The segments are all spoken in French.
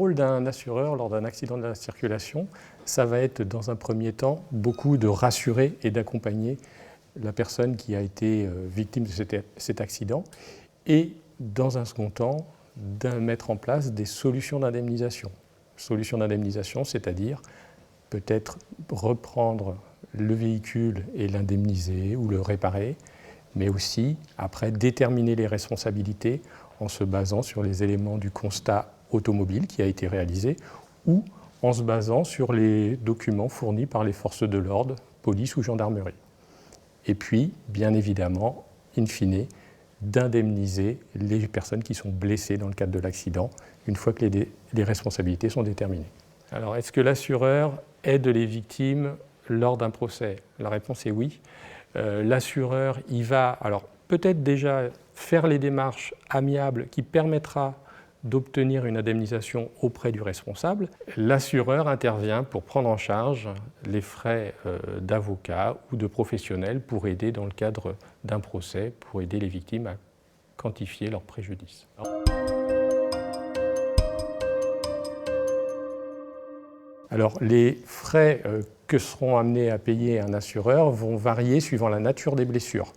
rôle d'un assureur lors d'un accident de la circulation, ça va être dans un premier temps beaucoup de rassurer et d'accompagner la personne qui a été victime de cet accident et dans un second temps de mettre en place des solutions d'indemnisation. Solutions d'indemnisation, c'est-à-dire peut-être reprendre le véhicule et l'indemniser ou le réparer, mais aussi après déterminer les responsabilités en se basant sur les éléments du constat automobile qui a été réalisé ou en se basant sur les documents fournis par les forces de l'ordre, police ou gendarmerie. Et puis, bien évidemment, in fine, d'indemniser les personnes qui sont blessées dans le cadre de l'accident, une fois que les responsabilités sont déterminées. Alors, est-ce que l'assureur aide les victimes lors d'un procès? La réponse est oui. L'assureur, il va alors peut-être déjà faire les démarches amiables qui permettra d'obtenir une indemnisation auprès du responsable. L'assureur intervient pour prendre en charge les frais d'avocat ou de professionnels pour aider dans le cadre d'un procès, pour aider les victimes à quantifier leurs préjudices. Alors, les frais que seront amenés à payer un assureur vont varier suivant la nature des blessures.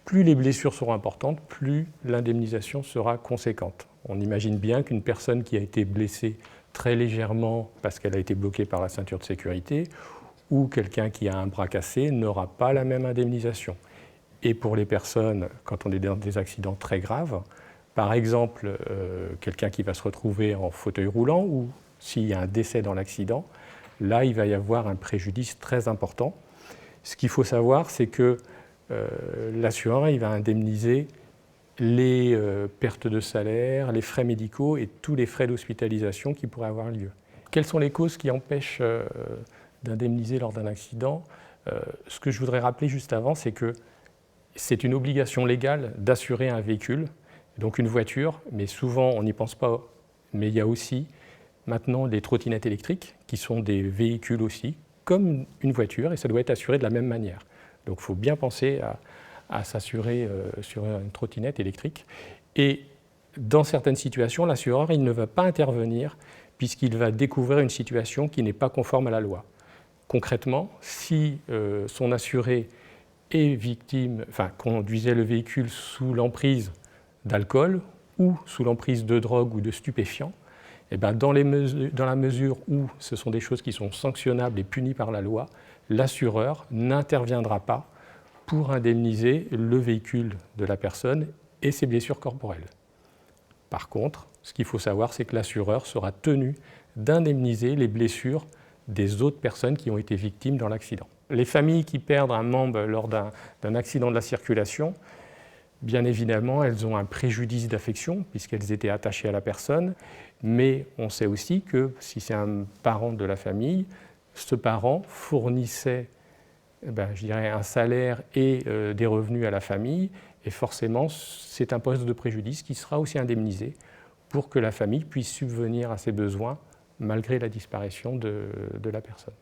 Plus les blessures seront importantes, plus l'indemnisation sera conséquente. On imagine bien qu'une personne qui a été blessée très légèrement parce qu'elle a été bloquée par la ceinture de sécurité ou quelqu'un qui a un bras cassé n'aura pas la même indemnisation. Et pour les personnes, quand on est dans des accidents très graves, par exemple, quelqu'un qui va se retrouver en fauteuil roulant ou s'il y a un décès dans l'accident, là, il va y avoir un préjudice très important. Ce qu'il faut savoir, c'est que l'assureur il va indemniser les pertes de salaire, les frais médicaux et tous les frais d'hospitalisation qui pourraient avoir lieu. Quelles sont les causes qui empêchent d'indemniser lors d'un accident? Ce que je voudrais rappeler juste avant, c'est que c'est une obligation légale d'assurer un véhicule, donc une voiture, mais souvent on n'y pense pas, mais il y a aussi maintenant des trottinettes électriques qui sont des véhicules aussi, comme une voiture, et ça doit être assuré de la même manière. Donc il faut bien penser à s'assurer sur une trottinette électrique. Et dans certaines situations, l'assureur il ne va pas intervenir puisqu'il va découvrir une situation qui n'est pas conforme à la loi. Concrètement, si son assuré est victime, conduisait le véhicule sous l'emprise d'alcool ou sous l'emprise de drogue ou de stupéfiants, et bien dans la mesure où ce sont des choses qui sont sanctionnables et punies par la loi, l'assureur n'interviendra pas pour indemniser le véhicule de la personne et ses blessures corporelles. Par contre, ce qu'il faut savoir, c'est que l'assureur sera tenu d'indemniser les blessures des autres personnes qui ont été victimes dans l'accident. Les familles qui perdent un membre lors d'un accident de la circulation, bien évidemment, elles ont un préjudice d'affection puisqu'elles étaient attachées à la personne, mais on sait aussi que si c'est un parent de la famille, ce parent fournissait je dirais un salaire et des revenus à la famille, et forcément c'est un poste de préjudice qui sera aussi indemnisé pour que la famille puisse subvenir à ses besoins malgré la disparition de la personne.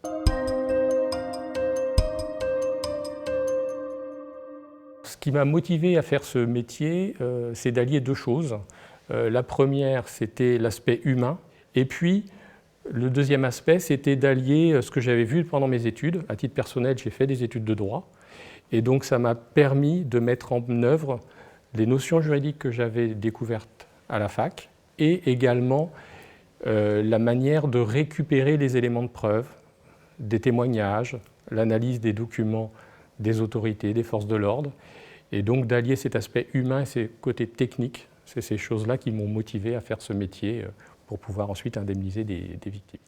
Ce qui m'a motivé à faire ce métier, c'est d'allier deux choses. La première, c'était l'aspect humain, et puis le deuxième aspect, c'était d'allier ce que j'avais vu pendant mes études. À titre personnel, j'ai fait des études de droit, et donc ça m'a permis de mettre en œuvre les notions juridiques que j'avais découvertes à la fac, et également la manière de récupérer les éléments de preuve, des témoignages, l'analyse des documents des autorités, des forces de l'ordre, et donc d'allier cet aspect humain et ces côtés techniques. C'est ces choses-là qui m'ont motivé à faire ce métier pour pouvoir ensuite indemniser des victimes.